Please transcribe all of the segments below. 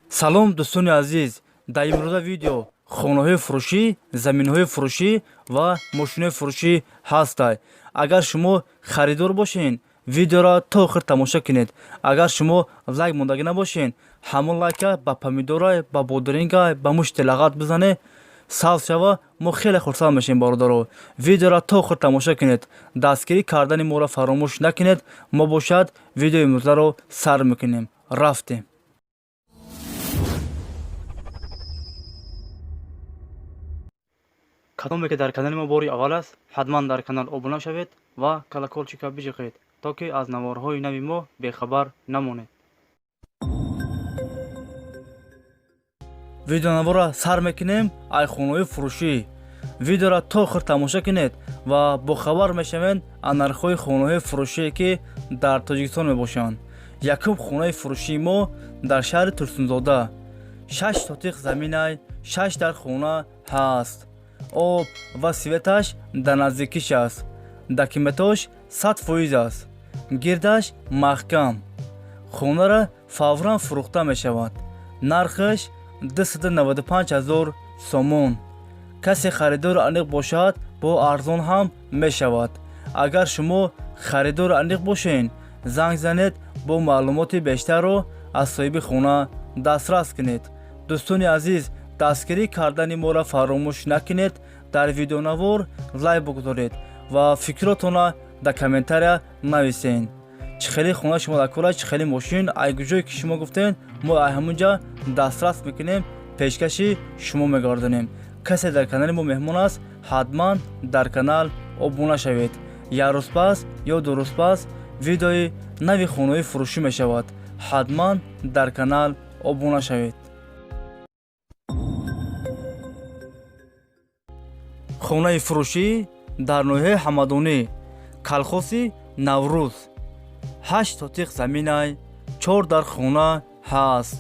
салом дӯстони азиз, дар имрӯза видео хонаҳои фурӯшӣ, заминҳои фурӯшӣ ва мошинҳои фурӯшӣ ҳастанд. агар шумо харидор бошед, видеоро то охир тамошо кунед. агар шумо лайк мондагӣ набошед, ҳамон лайка ба помидора, ба бодиринга, ба мушти лагат бизанед, сабз шава. мо хеле хурсанд мешавем бародаро. видеоро то охир тамошо кунед. дастгирӣ кардани моро фаромӯш накунед. мо бошад видеои имрӯзаро сар мекунем. рафтем. кадоме ки дар канали мо бори аввал аст, ҳатман дар канал обуна шавед ва колоколчика бижиқед, то ки аз наворҳои нави мо бехабар намонед. видеонавора сар мекунем айхонаҳои фурӯшӣ. видеоро то охир тамошо кунед ва бохабар мешавед аз нархҳои хонаҳои фурӯшие ки дар Тоҷикистон мебошанд. якум хонаи фурӯшии мо дар шаҳри Турсунзода. 6 сотиқ заминай, 6 дар хона ҳаст. об ва светаш дар наздикиш аст. документош 100% аст. гирдаш маҳкам. хонара фавран фурӯхта мешавад. нархаш 295,000 сомон. касе харидор аниқ бошад, бо арзон ҳам мешавад. агар шумо харидор аниқ бошед, занг занед, бо маълумоти бештарро аз соҳиби хона дастрас кунед. дӯстони азиз, дастгирӣ кардани моро фаромӯш накунед. дар видеонавор лайк бигузоред ва фикротонро дар комментария нависед. чӣ хели хона шумо дар кор аст, чӣ хели мошин, айгуҷое ки шумо гуфтед, мо ҳамунҷа дастрас мекунем, пешкаши шумо мегардонем. касе дар канали мо меҳмон аст, ҳатман дар канал обуна шавед. як рӯз пас ё ду рӯз пас видеои нави хонаҳои фурӯшӣ мешавад. ҳатман дар канал обуна шавед. хонаи фурӯшӣ дар ноҳияи ҳамадонӣ, калхоси Наврӯз. 8 сотиқ заминай, 4 дар хона ҳаст.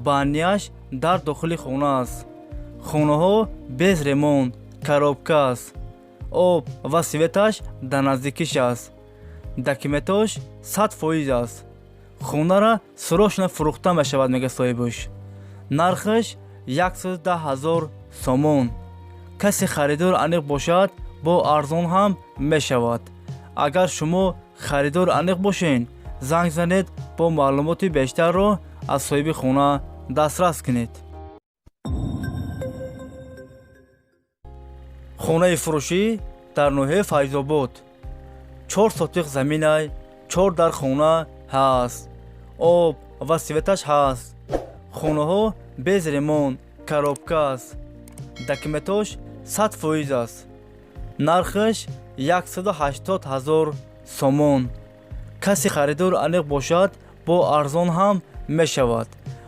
банияш дар дохили хона аст. хонаҳо без ремонт, коробка аст. об ва светаш дар наздикиш аст. документош 100% аст. хонара срочно фурӯхта мешавад, мега соҳибаш. нархаш 110,000 сомон. касе харидор аниқ бошад, бо арзон ҳам мешавад. агар шумо харидор аниқ бошед, занг занед, бо маълумоти бештарро аз соҳиби хона дастрас кунед. хонаи фурӯшӣ дар ноҳияи Файзобод. 4 сотиқ заминай, 4 дар хона ҳаст. об ва светаш ҳаст. хонаҳо без ремонт, коробка аст. документош 100% аст. нархаш 180,000 сомон. касе харидор аниқ бошад, бо арзон ҳам мешавад.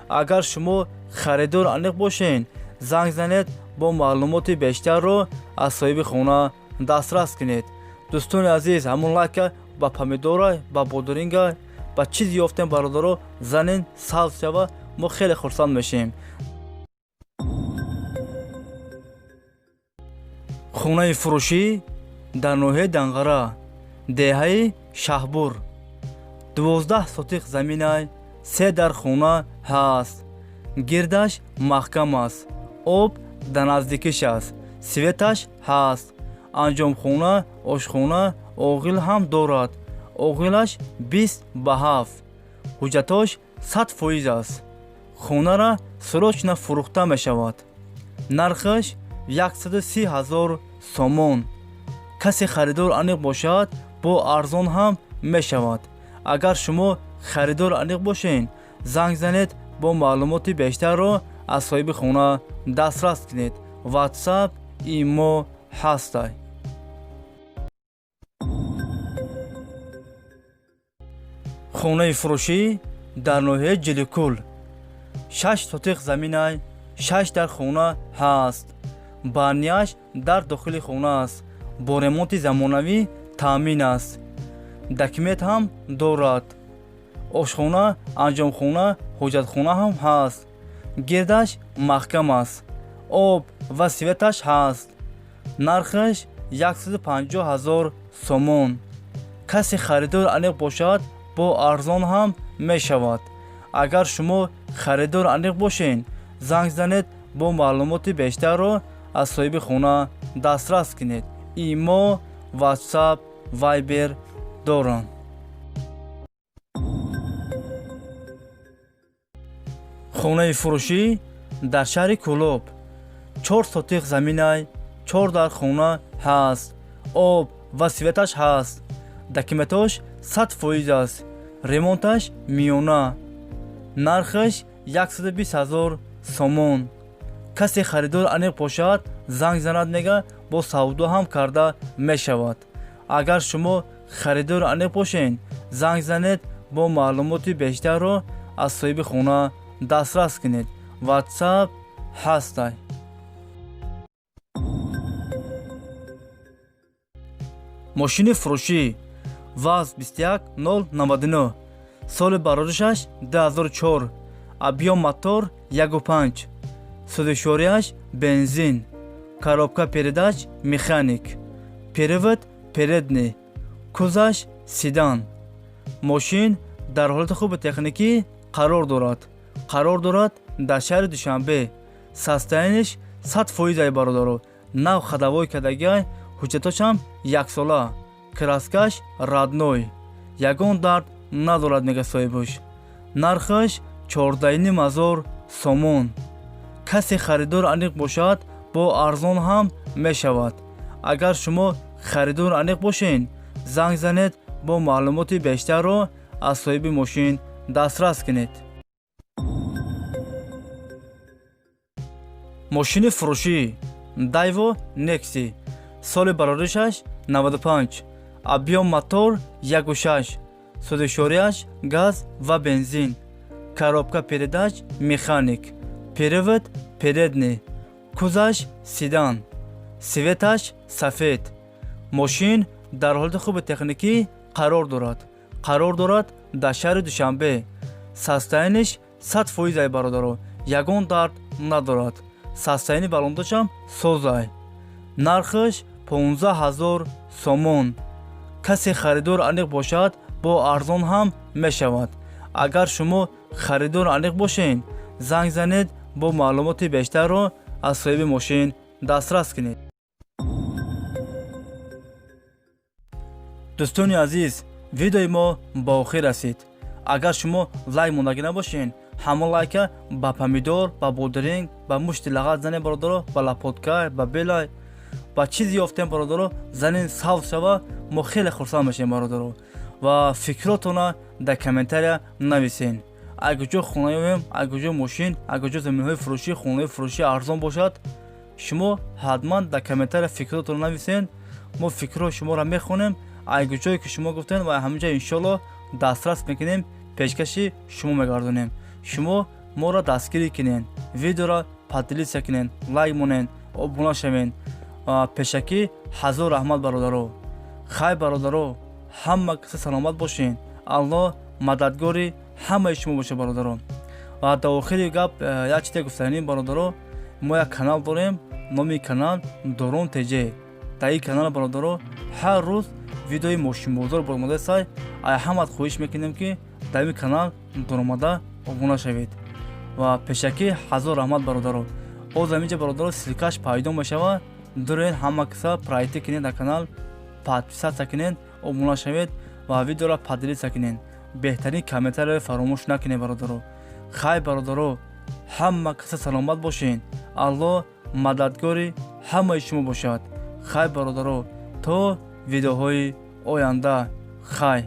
агар шумо харидор аниқ бошед, занг занед, бо маълумоти бештарро аз соҳиби хона дастрас кунед. дӯстони азиз, ҳамон лайка ба помидора, ба бодиринга, ба чизи ёфтем бародаро занен, сабз шава. мо хеле хурсанд мешавем. хонаи фурӯшӣ дар ноҳияи Данғара, деҳаи Шаҳбур. 12 сотиқ заминай, 3 дар хона ҳаст. гирдаш маҳкам аст. об дар наздикиш аст. светаш ҳаст. анҷомхона, ошхона, оғил ҳам дорад. оғилаш 20/7. ҳуҷҷатош 100% аст. хонара срочно фурӯхта мешавад. нархаш 130,000 сомон. касе харидор аниқ бошад, бо арзон ҳам мешавад. агар шумо харидор аниқ бошед, занг занед, бо маълумоти бештарро аз соҳиби хона дастрас кунед. ватсап, имо ҳастай. хонаи фурӯшӣ дар ноҳияи Ҷиликӯл. 6 сотиқ заминай, 6 дар хона ҳаст. банияш дар дохили хона аст. бо ремонти замонавӣ таъмин аст. документ ҳам дорад. ошхона, анҷомхона, ҳуҷҷатхона ҳам ҳаст. гирдаш маҳкам аст. об ва светаш ҳаст. нархаш 150,000 сомон. касе харидор аниқ бошад, бо арзон ҳам мешавад. агар шумо харидор аниқ бошен, занг занед бо маълумоти бештарро аз соҳиби хона дастрас кунед. Имо WhatsApp, Viber дорам. хонаи фурӯшӣ дар шаҳри Кӯлоб. 4 сотиқ заминай, 4 дар хона ҳаст. Об ва светаш ҳаст. Документош 100% аст. ремонташ миёна. нархаш 120,000 сомон. касе харидор аниқ бошад, занг занад мега бо савдо ҳам карда мешавад. агар шумо харидор аниқ бошен, занг занед бо маълумоти бештарро аз соҳиби хона дастрас кунед. WhatsApp ҳастай. мошини фурӯшӣ ВАЗ 21099, соли бароришаш 2004, объем мотор 1.5, сӯдишворияш бензин, коробка передач механик, привод передний, кузаш седан. мошин дар ҳолати хуби техникӣ қарор дорад дар шаҳри Душанбе. состояниш 100% бародаро. нав хадавои кадагиай, ҳуҷҷатошам 1 сола. краскаш радной. ягон дард надорад мега соҳибуш. нархаш 14,500 сомон. касе харидор аниқ бошад, бо арзон ҳам мешавад. агар шумо харидор аниқ бошен, занг занед бо маълумоти бештарро аз соҳиби мошин дастрас кунед. мошини фурӯшӣ Daewoo Nexi, соли бароришаш 95, объем мотор 1.6, сӯдишворияш газ ва бензин, коробка передач механик, привод передний, кузаш седан, светаш сафед. мошин дар ҳолати хуби техникӣ қарор дорад дар шаҳри Душанбе. состояниш 100% бародаро. ягон дард надорад. состояни балондошам созай. нархаш 15,000 сомон. касе харидор аниқ бошад, бо арзон ҳам мешавад. агар шумо харидор аниқ бошен, занг занед бо маълумоти бештарро аз соҳиби мошин дастрас кунед. дӯстони азиз, видеои мо ба охир расид. агар шумо лайк мондагӣ набошен, ҳамон лайка ба помидор, ба бодиринг, ба мушти лагат занед бародаро, ба лапоткай, ба белай, ба чизи ёфтем бародаро занин савз шава, мо хеле хурсанд мешем бародаро. ва фикротона дар комментария нависен. агуҷо хонаём, агуҷо мошин, агуҷо заминҳои фурӯшӣ, хонаҳои фурӯшӣ арзон бошад, шумо ҳатман дар комментария фикротона нависен. мо фикрҳои шуморо мехонем. агуҷое ки шумо гуфтен ва ҳаминҷа иншоалло дастрас мекунем, пешкаши шумо мегардонем. шумо моро дастгирӣ кунен, видеоро поделитсия кунен, лайк монен, обуна шавен. пешакӣ ҳазор раҳмат бародаро. хай бародаро, ҳама киса саломат бошен. аллоҳ мададгори ҳамаи шумо боша бародаро. ва дар охири гап як чизе гуфтанӣ бародаро, мо як канал дорем, номи канал Дорон ТЖ. дар ин канал бародаро ҳар рӯз видеои мошинбозор бормода сай, ай ҳамат хоҳиш мекунем ки дар ин канал доромада обуна шавед. ва пешакӣ ҳазор раҳмат бародаро. оз аминҷа бародаро силкаш пайдо мешава. дурен ҳама киса прайти кунед дар канал, подписатсия кунед, обуна шавед ва видеоро поделитсия кунед. беҳтарин комментарияро фаромӯш накунед бародаро. хай бародаро, ҳама киса саломат бошен. аллоҳ мададгори ҳамаи шумо бошад. хай бародаро, то видеоҳои оянда. хай.